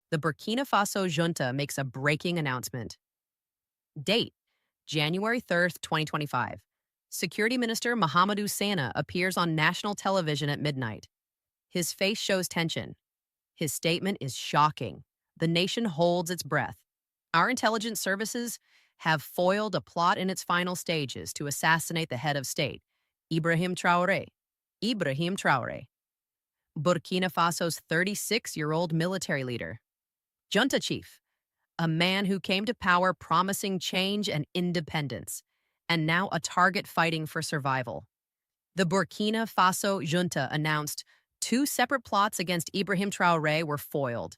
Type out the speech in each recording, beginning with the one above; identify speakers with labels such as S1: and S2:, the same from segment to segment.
S1: The Burkina Faso Junta makes a breaking announcement. Date, January 3rd, 2025. Security Minister Mahamadou Sana appears on national television at midnight. His face shows tension. His statement is shocking. The nation holds its breath. Our intelligence services have foiled a plot in its final stages to assassinate the head of state, Ibrahim Traoré. Ibrahim Traoré, Burkina Faso's 36-year-old military leader. Junta chief, a man who came to power promising change and independence, and now a target fighting for survival. The Burkina Faso junta announced two separate plots against Ibrahim Traoré were foiled.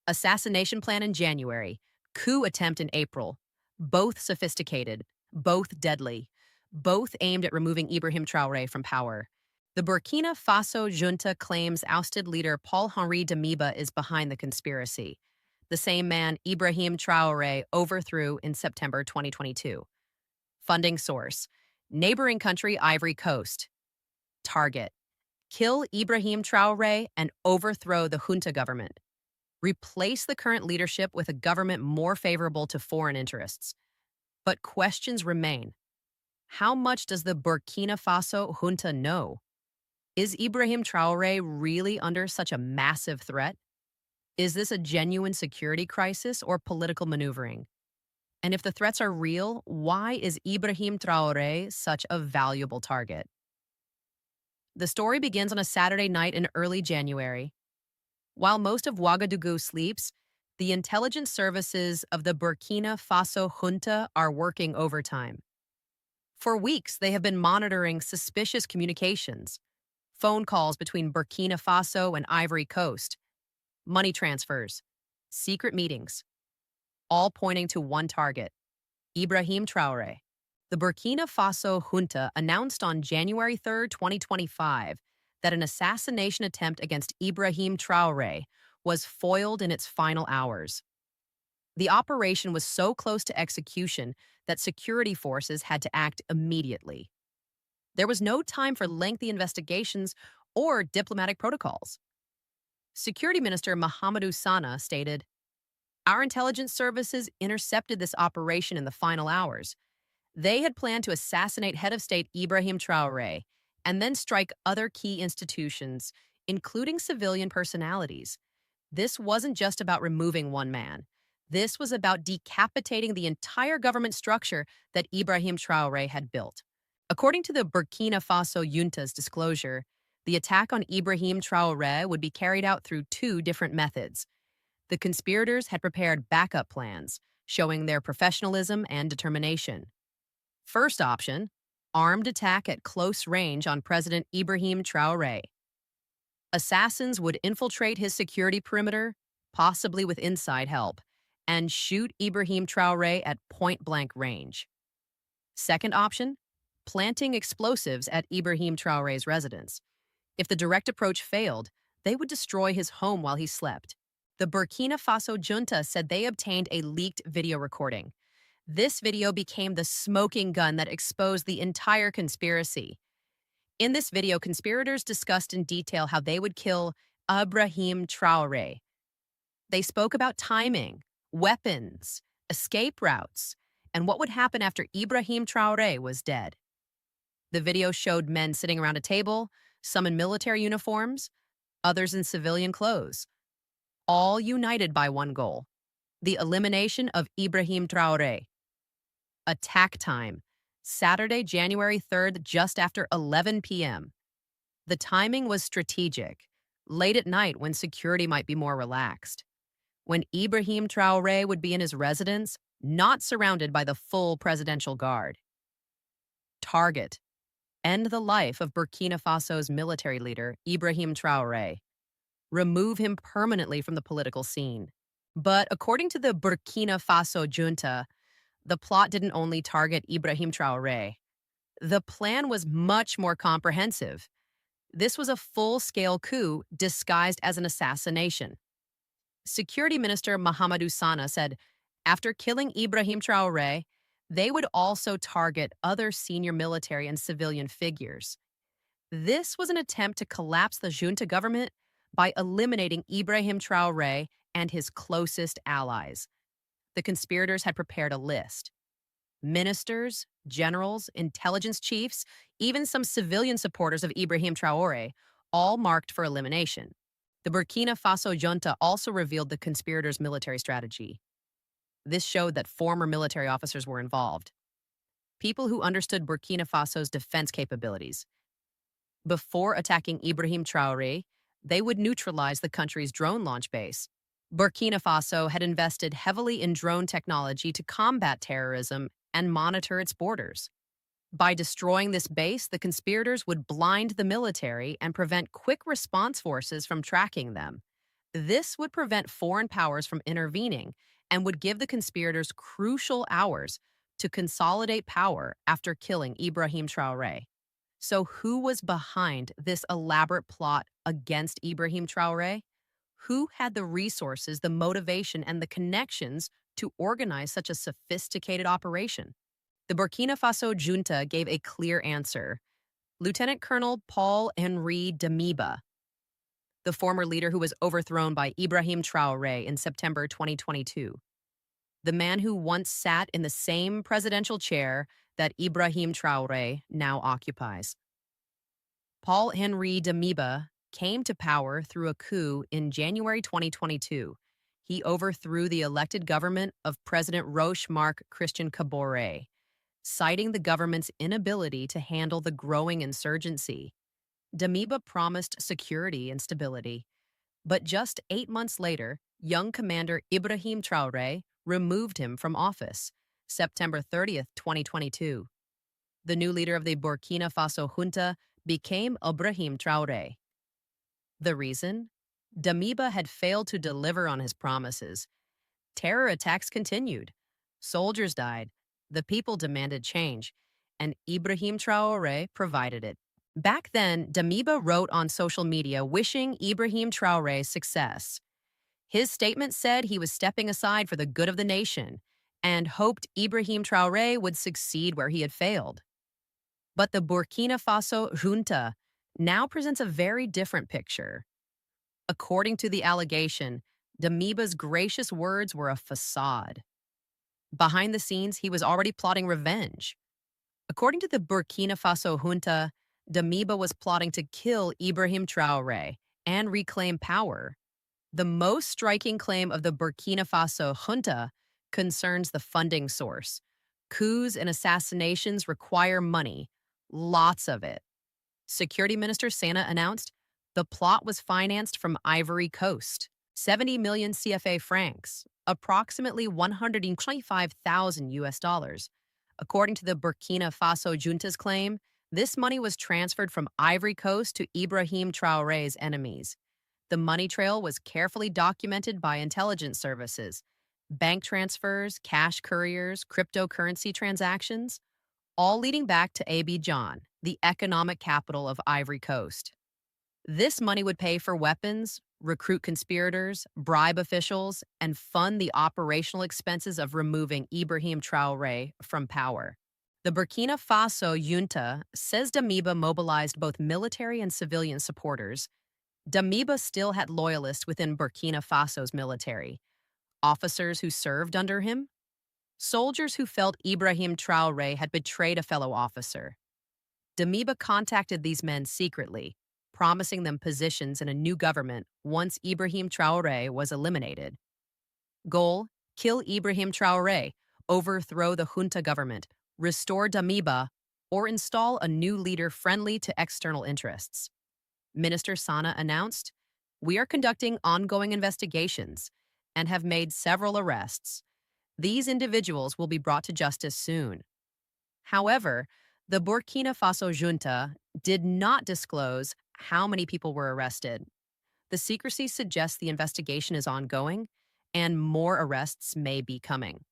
S1: Assassination plan in January, coup attempt in April. Both sophisticated, both deadly, both aimed at removing Ibrahim Traoré from power. The Burkina Faso junta claims ousted leader Henri Damiba is behind the conspiracy, the same man Ibrahim Traoré overthrew in September 2022. Funding source, neighboring country Ivory Coast. Target, kill Ibrahim Traoré and overthrow the junta government. Replace the current leadership with a government more favorable to foreign interests. But questions remain. How much does the Burkina Faso junta know? Is Ibrahim Traoré really under such a massive threat? Is this a genuine security crisis or political maneuvering? And if the threats are real, why is Ibrahim Traoré such a valuable target? The story begins on a Saturday night in early January. While most of Ouagadougou sleeps, the intelligence services of the Burkina Faso junta are working overtime. For weeks, they have been monitoring suspicious communications, phone calls between Burkina Faso and Ivory Coast, money transfers, secret meetings, all pointing to one target, Ibrahim Traoré. The Burkina Faso junta announced on January 3rd, 2025, that an assassination attempt against Ibrahim Traoré was foiled in its final hours. The operation was so close to execution that security forces had to act immediately. There was no time for lengthy investigations or diplomatic protocols. Security Minister Mahamadou Sana stated, "Our intelligence services intercepted this operation in the final hours. They had planned to assassinate head of state Ibrahim Traoré and then strike other key institutions, including civilian personalities. This wasn't just about removing one man. This was about decapitating the entire government structure that Ibrahim Traoré had built." According to the Burkina Faso junta's disclosure, the attack on Ibrahim Traoré would be carried out through two different methods. The conspirators had prepared backup plans, showing their professionalism and determination. First option, armed attack at close range on President Ibrahim Traoré. Assassins would infiltrate his security perimeter, possibly with inside help, and shoot Ibrahim Traoré at point-blank range. Second option, planting explosives at Ibrahim Traoré's residence. If the direct approach failed, they would destroy his home while he slept. The Burkina Faso junta said they obtained a leaked video recording. This video became the smoking gun that exposed the entire conspiracy. In this video, conspirators discussed in detail how they would kill Ibrahim Traoré. They spoke about timing, weapons, escape routes, and what would happen after Ibrahim Traoré was dead. The video showed men sitting around a table, some in military uniforms, others in civilian clothes, all united by one goal, the elimination of Ibrahim Traoré. Attack time, Saturday, January 3rd, just after 11 p.m. The timing was strategic, late at night when security might be more relaxed, when Ibrahim Traoré would be in his residence, not surrounded by the full presidential guard. Target, end the life of Burkina Faso's military leader, Ibrahim Traoré. Remove him permanently from the political scene. But according to the Burkina Faso junta, the plot didn't only target Ibrahim Traoré. The plan was much more comprehensive. This was a full-scale coup disguised as an assassination. Security Minister Mahamadou Sana said, after killing Ibrahim Traoré, they would also target other senior military and civilian figures. This was an attempt to collapse the junta government by eliminating Ibrahim Traoré and his closest allies. The conspirators had prepared a list. Ministers, generals, intelligence chiefs, even some civilian supporters of Ibrahim Traoré, all marked for elimination. The Burkina Faso junta also revealed the conspirators' military strategy. This showed that former military officers were involved, people who understood Burkina Faso's defense capabilities. Before attacking Ibrahim Traoré, they would neutralize the country's drone launch base. Burkina Faso had invested heavily in drone technology to combat terrorism and monitor its borders. By destroying this base, the conspirators would blind the military and prevent quick response forces from tracking them. This would prevent foreign powers from intervening and would give the conspirators crucial hours to consolidate power after killing Ibrahim Traoré. So who was behind this elaborate plot against Ibrahim Traoré? Who had the resources, the motivation, and the connections to organize such a sophisticated operation? The Burkina Faso junta gave a clear answer. Lieutenant Colonel Paul Henri Damiba, the former leader who was overthrown by Ibrahim Traoré in September 2022. The man who once sat in the same presidential chair that Ibrahim Traoré now occupies. Paul Henri Damiba came to power through a coup in January 2022. He overthrew the elected government of President Roch-Marc Christian Kabore, citing the government's inability to handle the growing insurgency. Damiba promised security and stability, but just 8 months later, young commander Ibrahim Traoré removed him from office, September 30th, 2022. The new leader of the Burkina Faso junta became Ibrahim Traoré. The reason? Damiba had failed to deliver on his promises. Terror attacks continued. Soldiers died. The people demanded change, and Ibrahim Traoré provided it. Back then, Damiba wrote on social media wishing Ibrahim Traoré success. His statement said he was stepping aside for the good of the nation and hoped Ibrahim Traoré would succeed where he had failed. But the Burkina Faso junta now presents a very different picture. According to the allegation, Damiba's gracious words were a facade. Behind the scenes, he was already plotting revenge. According to the Burkina Faso junta, Damiba was plotting to kill Ibrahim Traoré and reclaim power. The most striking claim of the Burkina Faso junta concerns the funding source. Coups and assassinations require money, lots of it. Security Minister Sana announced the plot was financed from Ivory Coast, 70 million CFA francs, approximately 125,000 US dollars. According to the Burkina Faso junta's claim, this money was transferred from Ivory Coast to Ibrahim Traoré's enemies. The money trail was carefully documented by intelligence services. Bank transfers, cash couriers, cryptocurrency transactions, all leading back to Abidjan, the economic capital of Ivory Coast. This money would pay for weapons, recruit conspirators, bribe officials, and fund the operational expenses of removing Ibrahim Traoré from power. The Burkina Faso junta says Damiba mobilized both military and civilian supporters. Damiba still had loyalists within Burkina Faso's military, officers who served under him, soldiers who felt Ibrahim Traoré had betrayed a fellow officer. Damiba contacted these men secretly, promising them positions in a new government once Ibrahim Traoré was eliminated. Goal: kill Ibrahim Traoré, overthrow the junta government, restore Damiba, or install a new leader friendly to external interests. Minister Sana announced, "We are conducting ongoing investigations and have made several arrests. These individuals will be brought to justice soon." However, the Burkina Faso junta did not disclose how many people were arrested. The secrecy suggests the investigation is ongoing and more arrests may be coming.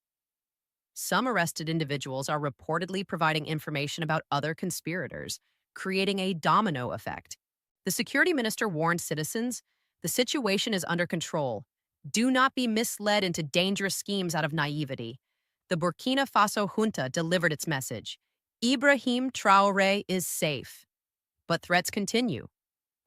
S1: Some arrested individuals are reportedly providing information about other conspirators, creating a domino effect. The security minister warned citizens, "The situation is under control. Do not be misled into dangerous schemes out of naivety." The Burkina Faso junta delivered its message. Ibrahim Traoré is safe. But threats continue.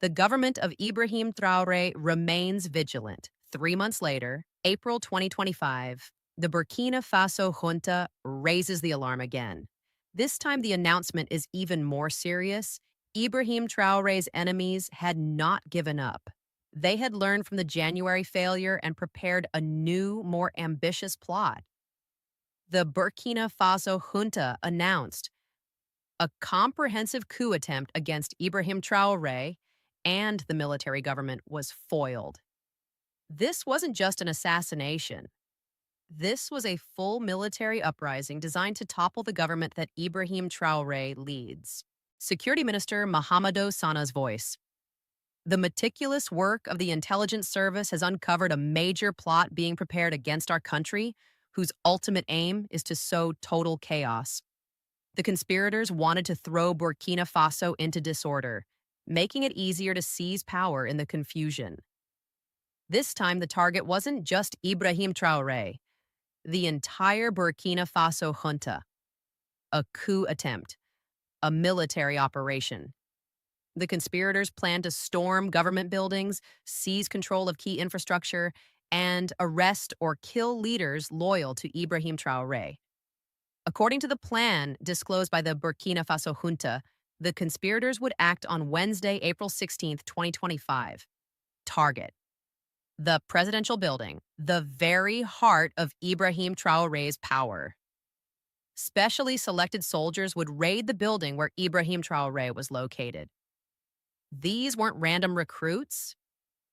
S1: The government of Ibrahim Traoré remains vigilant, 3 months later, April 2025, the Burkina Faso junta raises the alarm again. This time, the announcement is even more serious. Ibrahim Traoré's enemies had not given up. They had learned from the January failure and prepared a new, more ambitious plot. The Burkina Faso junta announced a comprehensive coup attempt against Ibrahim Traoré, and the military government was foiled. This wasn't just an assassination. This was a full military uprising designed to topple the government that Ibrahim Traoré leads. Security Minister Mahamadou Sana's voice. The meticulous work of the intelligence service has uncovered a major plot being prepared against our country, whose ultimate aim is to sow total chaos. The conspirators wanted to throw Burkina Faso into disorder, making it easier to seize power in the confusion. This time, the target wasn't just Ibrahim Traoré, the entire Burkina Faso junta. A coup attempt, a military operation. The conspirators planned to storm government buildings, seize control of key infrastructure, and arrest or kill leaders loyal to Ibrahim Traoré. According to the plan disclosed by the Burkina Faso junta, the conspirators would act on Wednesday, April 16, 2025. Target: the presidential building, the very heart of Ibrahim Traoré's power. Specially selected soldiers would raid the building where Ibrahim Traoré was located. These weren't random recruits.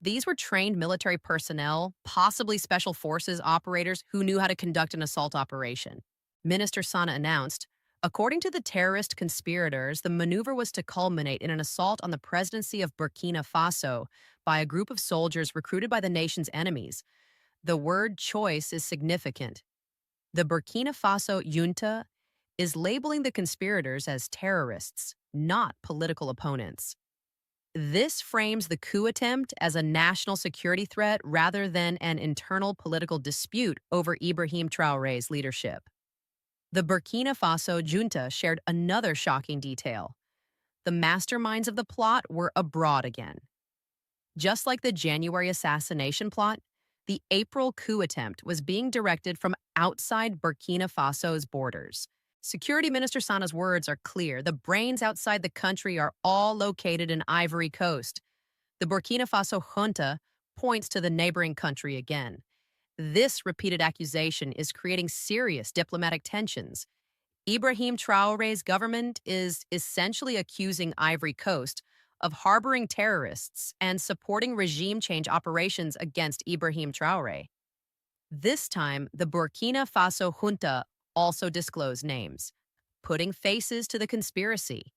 S1: These were trained military personnel, possibly special forces operators who knew how to conduct an assault operation. Minister Sana announced, according to the terrorist conspirators, the maneuver was to culminate in an assault on the presidency of Burkina Faso by a group of soldiers recruited by the nation's enemies. The word choice is significant. The Burkina Faso junta is labeling the conspirators as terrorists, not political opponents. This frames the coup attempt as a national security threat rather than an internal political dispute over Ibrahim Traoré's leadership. The Burkina Faso junta shared another shocking detail. The masterminds of the plot were abroad again. Just like the January assassination plot, the April coup attempt was being directed from outside Burkina Faso's borders. Security Minister Sana's words are clear. The brains outside the country are all located in Ivory Coast. The Burkina Faso junta points to the neighboring country again. This repeated accusation is creating serious diplomatic tensions. Ibrahim Traoré's government is essentially accusing Ivory Coast of harboring terrorists and supporting regime change operations against Ibrahim Traoré. This time, the Burkina Faso junta also disclosed names, putting faces to the conspiracy.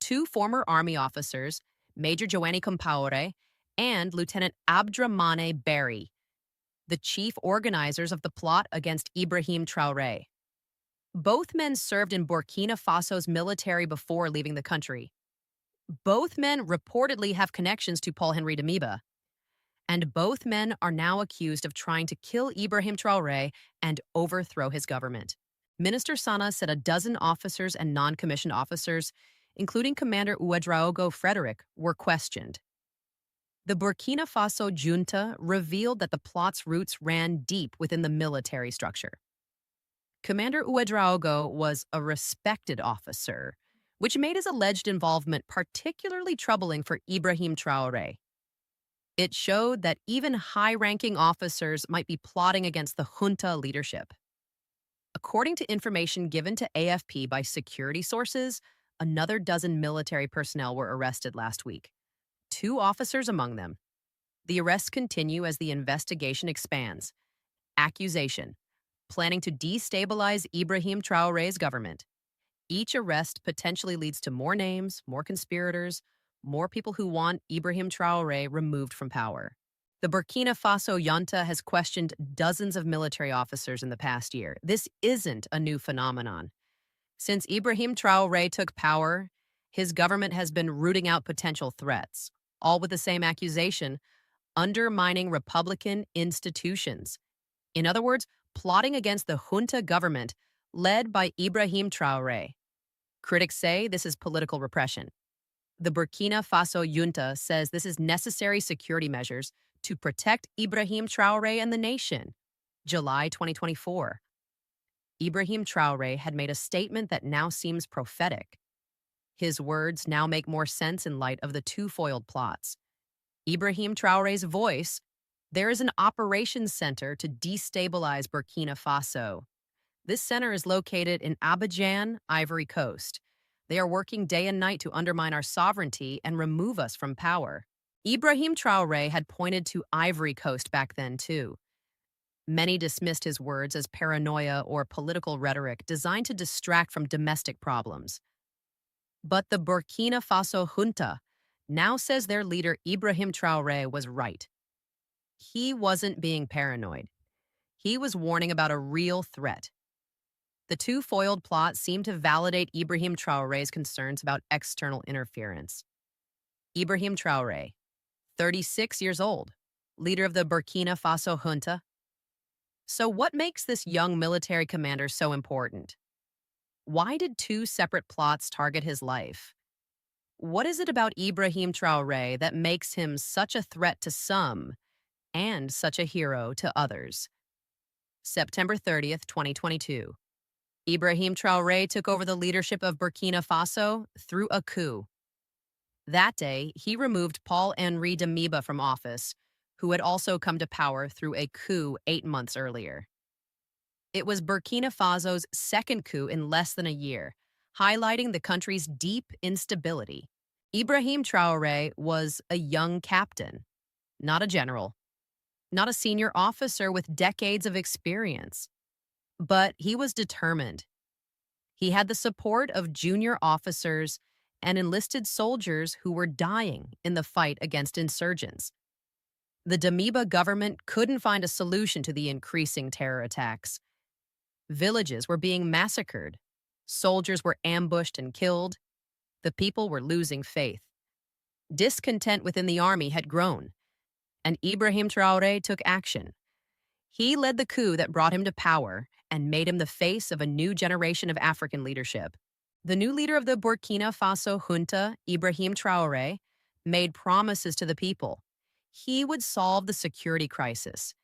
S1: 2 former army officers, Major Joanny Compaoré and Lieutenant Abdramane Barry, the chief organizers of the plot against Ibrahim Traoré. Both men served in Burkina Faso's military before leaving the country. Both men reportedly have connections to Henri Damiba. And both men are now accused of trying to kill Ibrahim Traoré and overthrow his government. Minister Sana said a dozen officers and non-commissioned officers, including Commander Ouedraogo Frederick, were questioned. The Burkina Faso junta revealed that the plot's roots ran deep within the military structure. Commander Ouedraogo was a respected officer, which made his alleged involvement particularly troubling for Ibrahim Traoré. It showed that even high-ranking officers might be plotting against the junta leadership. According to information given to AFP by security sources, another dozen military personnel were arrested last week. 2 officers among them. The arrests continue as the investigation expands. Accusation: planning to destabilize Ibrahim Traoré's government. Each arrest potentially leads to more names, more conspirators, more people who want Ibrahim Traoré removed from power. The Burkina Faso junta has questioned dozens of military officers in the past year. This isn't a new phenomenon. Since Ibrahim Traoré took power, his government has been rooting out potential threats, all with the same accusation: undermining Republican institutions. In other words, plotting against the junta government led by Ibrahim Traoré. Critics say this is political repression. The Burkina Faso junta says this is necessary security measures to protect Ibrahim Traoré and the nation. July 2024. Ibrahim Traoré had made a statement that now seems prophetic. His words now make more sense in light of the two foiled plots. Ibrahim Traoré's voice: there is an operations center to destabilize Burkina Faso. This center is located in Abidjan, Ivory Coast. They are working day and night to undermine our sovereignty and remove us from power. Ibrahim Traoré had pointed to Ivory Coast back then, too. Many dismissed his words as paranoia or political rhetoric designed to distract from domestic problems. But the Burkina Faso Junta now says their leader Ibrahim Traoré was right. He wasn't being paranoid. He was warning about a real threat. The two foiled plots seem to validate Ibrahim Traoré's concerns about external interference. Ibrahim Traoré, 36 years old, leader of the Burkina Faso junta. So what makes this young military commander so important? Why did two separate plots target his life? What is it about Ibrahim Traoré that makes him such a threat to some and such a hero to others? September 30th, 2022. Ibrahim Traoré took over the leadership of Burkina Faso through a coup. That day, he removed Henri Damiba from office, who had also come to power through a coup 8 months earlier. It was Burkina Faso's second coup in less than a year, highlighting the country's deep instability. Ibrahim Traoré was a young captain, not a general, not a senior officer with decades of experience. But he was determined. He had the support of junior officers and enlisted soldiers who were dying in the fight against insurgents. The Damiba government couldn't find a solution to the increasing terror attacks. Villages were being massacred. Soldiers were ambushed and killed. The people were losing faith. Discontent within the army had grown, and Ibrahim Traoré took action. He led the coup that brought him to power and made him the face of a new generation of African leadership. The new leader of the Burkina Faso junta, Ibrahim Traoré, made promises to the people. He would solve the security crisis.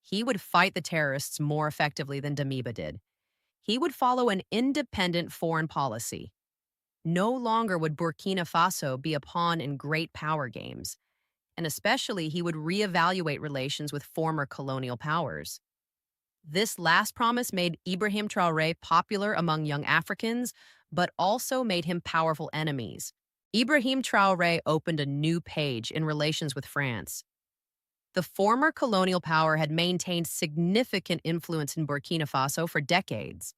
S1: He would fight the terrorists more effectively than Damiba did. He would follow an independent foreign policy. No longer would Burkina Faso be a pawn in great power games, and especially he would reevaluate relations with former colonial powers. This last promise made Ibrahim Traoré popular among young Africans, but also made him powerful enemies. Ibrahim Traoré opened a new page in relations with France. The former colonial power had maintained significant influence in Burkina Faso for decades.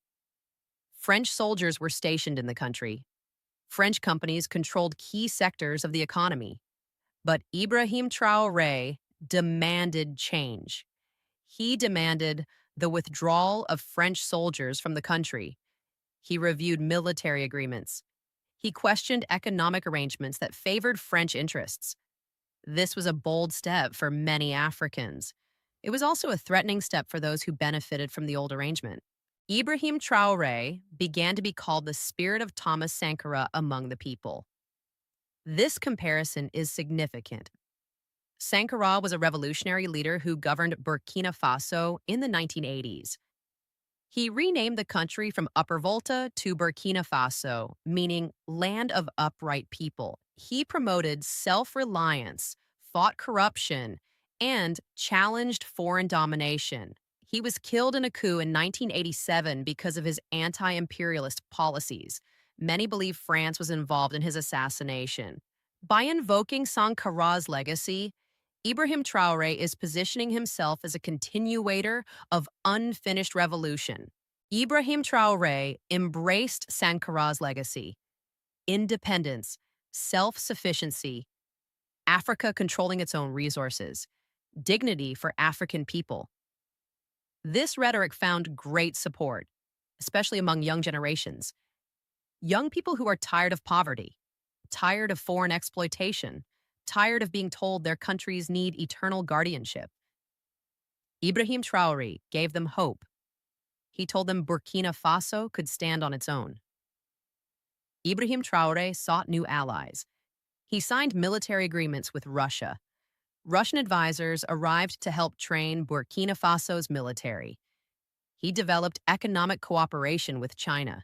S1: French soldiers were stationed in the country. French companies controlled key sectors of the economy. But Ibrahim Traoré demanded change. He demanded the withdrawal of French soldiers from the country. He reviewed military agreements. He questioned economic arrangements that favored French interests. This was a bold step for many Africans. It was also a threatening step for those who benefited from the old arrangement. Ibrahim Traoré began to be called the spirit of Thomas Sankara among the people. This comparison is significant. Sankara was a revolutionary leader who governed Burkina Faso in the 1980s. He renamed the country from Upper Volta to Burkina Faso, meaning land of upright people. He promoted self-reliance, fought corruption, and challenged foreign domination. He was killed in a coup in 1987 because of his anti-imperialist policies. Many believe France was involved in his assassination. By invoking Sankara's legacy, Ibrahim Traoré is positioning himself as a continuator of unfinished revolution. Ibrahim Traoré embraced Sankara's legacy: independence, self-sufficiency, Africa controlling its own resources, dignity for African people. This rhetoric found great support, especially among young generations. Young people who are tired of poverty, tired of foreign exploitation, tired of being told their countries need eternal guardianship. Ibrahim Traoré gave them hope. He told them Burkina Faso could stand on its own. Ibrahim Traoré sought new allies. He signed military agreements with Russia. Russian advisors arrived to help train Burkina Faso's military. He developed economic cooperation with China.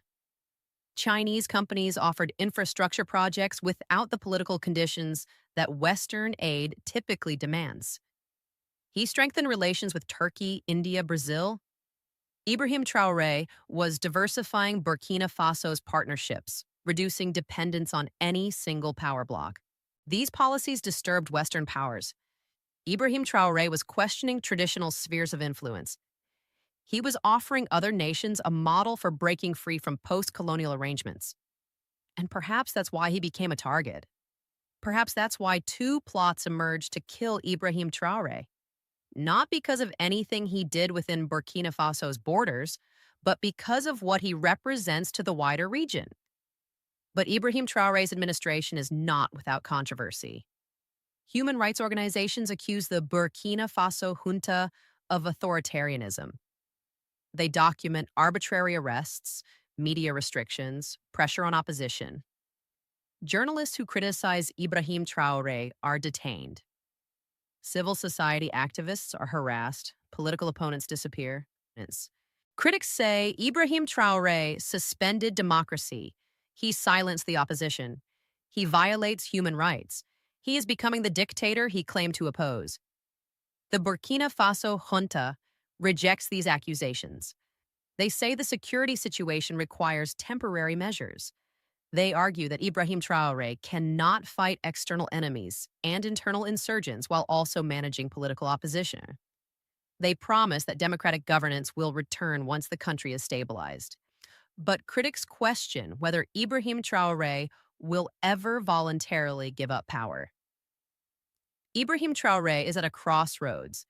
S1: Chinese companies offered infrastructure projects without the political conditions that Western aid typically demands. He strengthened relations with Turkey, India, Brazil. Ibrahim Traoré was diversifying Burkina Faso's partnerships, reducing dependence on any single power bloc. These policies disturbed Western powers. Ibrahim Traoré was questioning traditional spheres of influence. He was offering other nations a model for breaking free from post-colonial arrangements. And perhaps that's why he became a target. Perhaps that's why two plots emerged to kill Ibrahim Traoré. Not because of anything he did within Burkina Faso's borders, but because of what he represents to the wider region. But Ibrahim Traoré's administration is not without controversy. Human rights organizations accuse the Burkina Faso junta of authoritarianism. They document arbitrary arrests, media restrictions, pressure on opposition. Journalists who criticize Ibrahim Traoré are detained. Civil society activists are harassed, political opponents disappear. Critics say Ibrahim Traoré suspended democracy. He silenced the opposition. He violates human rights. He is becoming the dictator he claimed to oppose. The Burkina Faso junta rejects these accusations. They say the security situation requires temporary measures. They argue that Ibrahim Traoré cannot fight external enemies and internal insurgents while also managing political opposition. They promise that democratic governance will return once the country is stabilized. But critics question whether Ibrahim Traoré will ever voluntarily give up power. Ibrahim Traoré is at a crossroads.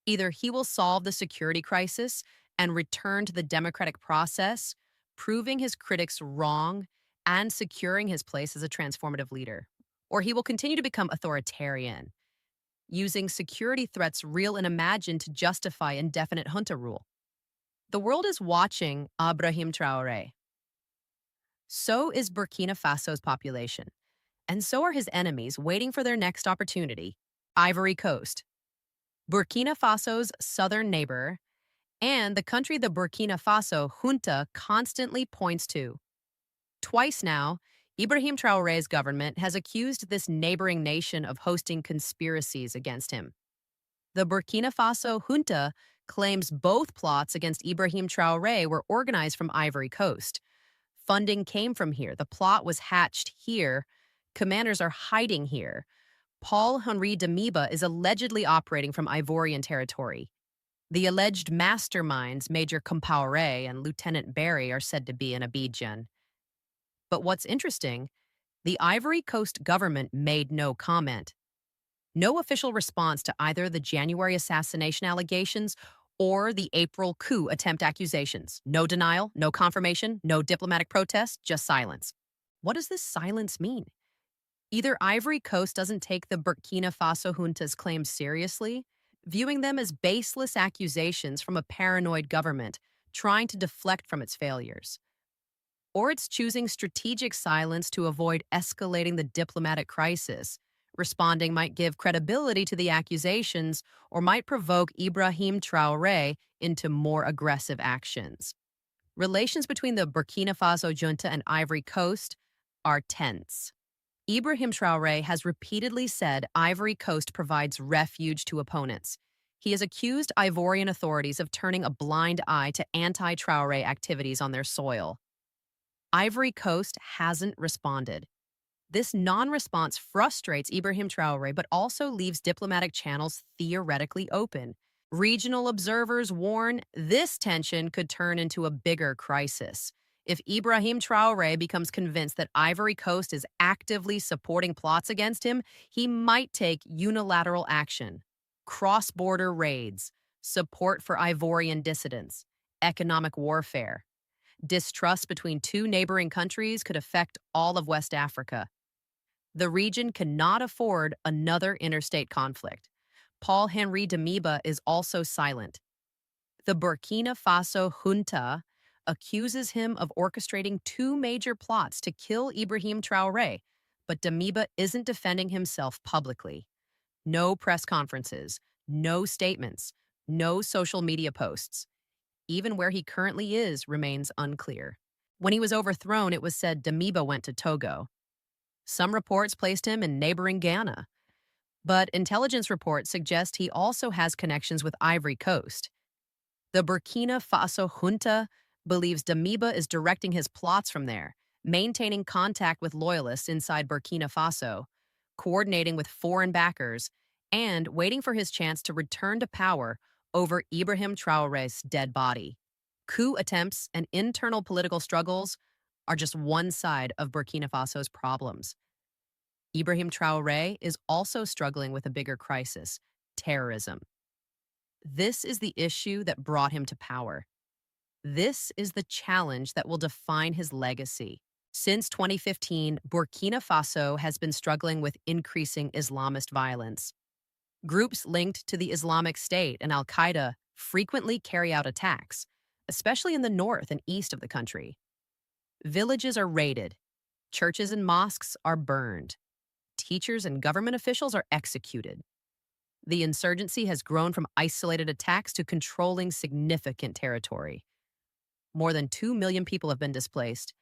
S1: Either he will solve the security crisis and return to the democratic process, proving his critics wrong and securing his place as a transformative leader, or he will continue to become authoritarian, using security threats real and imagined to justify indefinite junta rule. The world is watching Ibrahim Traoré. So is Burkina Faso's population, and so are his enemies waiting for their next opportunity, Ivory Coast, Burkina Faso's southern neighbor, and the country the Burkina Faso junta constantly points to. Twice now, Ibrahim Traoré's government has accused this neighboring nation of hosting conspiracies against him. The Burkina Faso junta claims both plots against Ibrahim Traoré were organized from Ivory Coast. Funding came from here. The plot was hatched here. Commanders are hiding here. Paul Henri Damiba is allegedly operating from Ivorian territory. The alleged masterminds, Major Compaoré and Lieutenant Barry, are said to be in Abidjan. But what's interesting, the Ivory Coast government made no comment. No official response to either the January assassination allegations or the April coup attempt accusations. No denial, no confirmation, no diplomatic protest, just silence. What does this silence mean? Either Ivory Coast doesn't take the Burkina Faso junta's claims seriously, viewing them as baseless accusations from a paranoid government trying to deflect from its failures, or it's choosing strategic silence to avoid escalating the diplomatic crisis. Responding might give credibility to the accusations or might provoke Ibrahim Traoré into more aggressive actions. Relations between the Burkina Faso junta and Ivory Coast are tense. Ibrahim Traoré has repeatedly said Ivory Coast provides refuge to opponents. He has accused Ivorian authorities of turning a blind eye to anti-Traoré activities on their soil. Ivory Coast hasn't responded. This non-response frustrates Ibrahim Traoré but also leaves diplomatic channels theoretically open. Regional observers warn this tension could turn into a bigger crisis. If Ibrahim Traoré becomes convinced that Ivory Coast is actively supporting plots against him, he might take unilateral action. Cross-border raids, support for Ivorian dissidents, economic warfare. Distrust between two neighboring countries could affect all of West Africa. The region cannot afford another interstate conflict. Paul Henri Damiba is also silent. The Burkina Faso junta accuses him of orchestrating two major plots to kill Ibrahim Traoré, but Damiba isn't defending himself publicly. No press conferences, no statements, no social media posts. Even where he currently is remains unclear. When he was overthrown, it was said Damiba went to Togo. Some reports placed him in neighboring Ghana, but intelligence reports suggest he also has connections with Ivory Coast. The Burkina Faso junta believes Damiba is directing his plots from there, maintaining contact with loyalists inside Burkina Faso, coordinating with foreign backers, and waiting for his chance to return to power over Ibrahim Traoré's dead body. Coup attempts and internal political struggles are just one side of Burkina Faso's problems. Ibrahim Traoré is also struggling with a bigger crisis: terrorism. This is the issue that brought him to power. This is the challenge that will define his legacy. Since 2015, Burkina Faso has been struggling with increasing Islamist violence. Groups linked to the Islamic State and Al Qaeda frequently carry out attacks, especially in the north and east of the country. Villages are raided, churches and mosques are burned, teachers and government officials are executed. The insurgency has grown from isolated attacks to controlling significant territory. More than 2 million people have been displaced.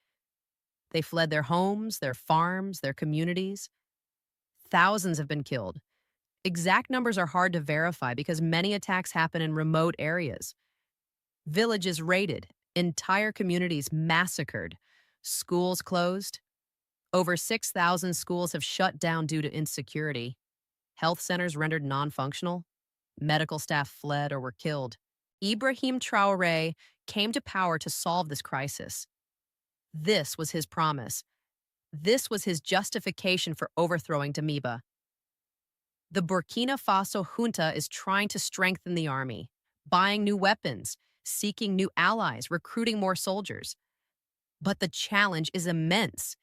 S1: They fled their homes, their farms, their communities. Thousands have been killed. Exact numbers are hard to verify because many attacks happen in remote areas. Villages raided, entire communities massacred, schools closed. Over 6,000 schools have shut down due to insecurity. Health centers rendered non-functional. Medical staff fled or were killed. Ibrahim Traoré came to power to solve this crisis. This was his promise. This was his justification for overthrowing Damiba. The Burkina Faso junta is trying to strengthen the army, buying new weapons, seeking new allies, recruiting more soldiers. But the challenge is immense.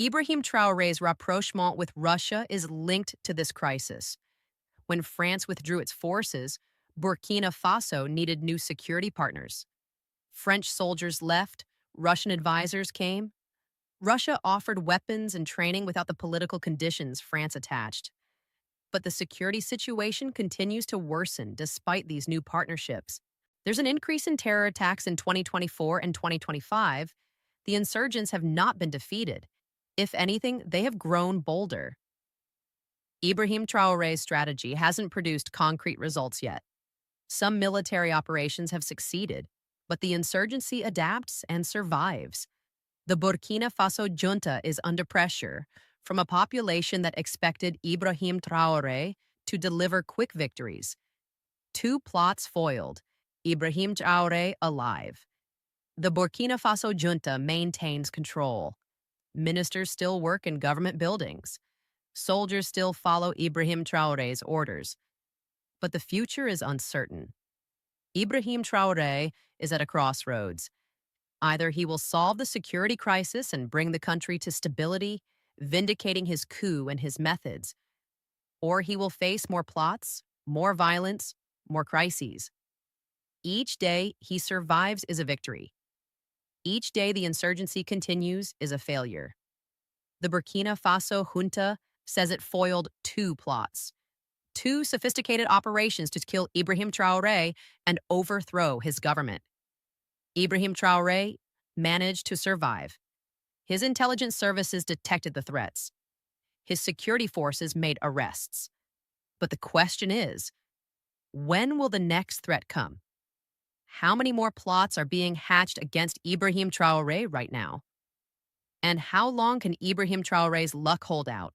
S1: Ibrahim Traoré's rapprochement with Russia is linked to this crisis. When France withdrew its forces, Burkina Faso needed new security partners. French soldiers left, Russian advisors came. Russia offered weapons and training without the political conditions France attached. But the security situation continues to worsen despite these new partnerships. There's an increase in terror attacks in 2024 and 2025. The insurgents have not been defeated. If anything, they have grown bolder. Ibrahim Traoré's strategy hasn't produced concrete results yet. Some military operations have succeeded, but the insurgency adapts and survives. The Burkina Faso junta is under pressure from a population that expected Ibrahim Traoré to deliver quick victories. 2 plots foiled, Ibrahim Traoré alive. The Burkina Faso junta maintains control. Ministers still work in government buildings. Soldiers still follow Ibrahim Traoré's orders. But the future is uncertain. Ibrahim Traoré is at a crossroads. Either he will solve the security crisis and bring the country to stability, vindicating his coup and his methods, or he will face more plots, more violence, more crises. Each day he survives is a victory. Each day the insurgency continues is a failure. The Burkina Faso junta says it foiled 2 plots, 2 sophisticated operations to kill Ibrahim Traoré and overthrow his government. Ibrahim Traoré managed to survive. His intelligence services detected the threats. His security forces made arrests. But the question is, when will the next threat come? How many more plots are being hatched against Ibrahim Traoré right now? And how long can Ibrahim Traoré's luck hold out?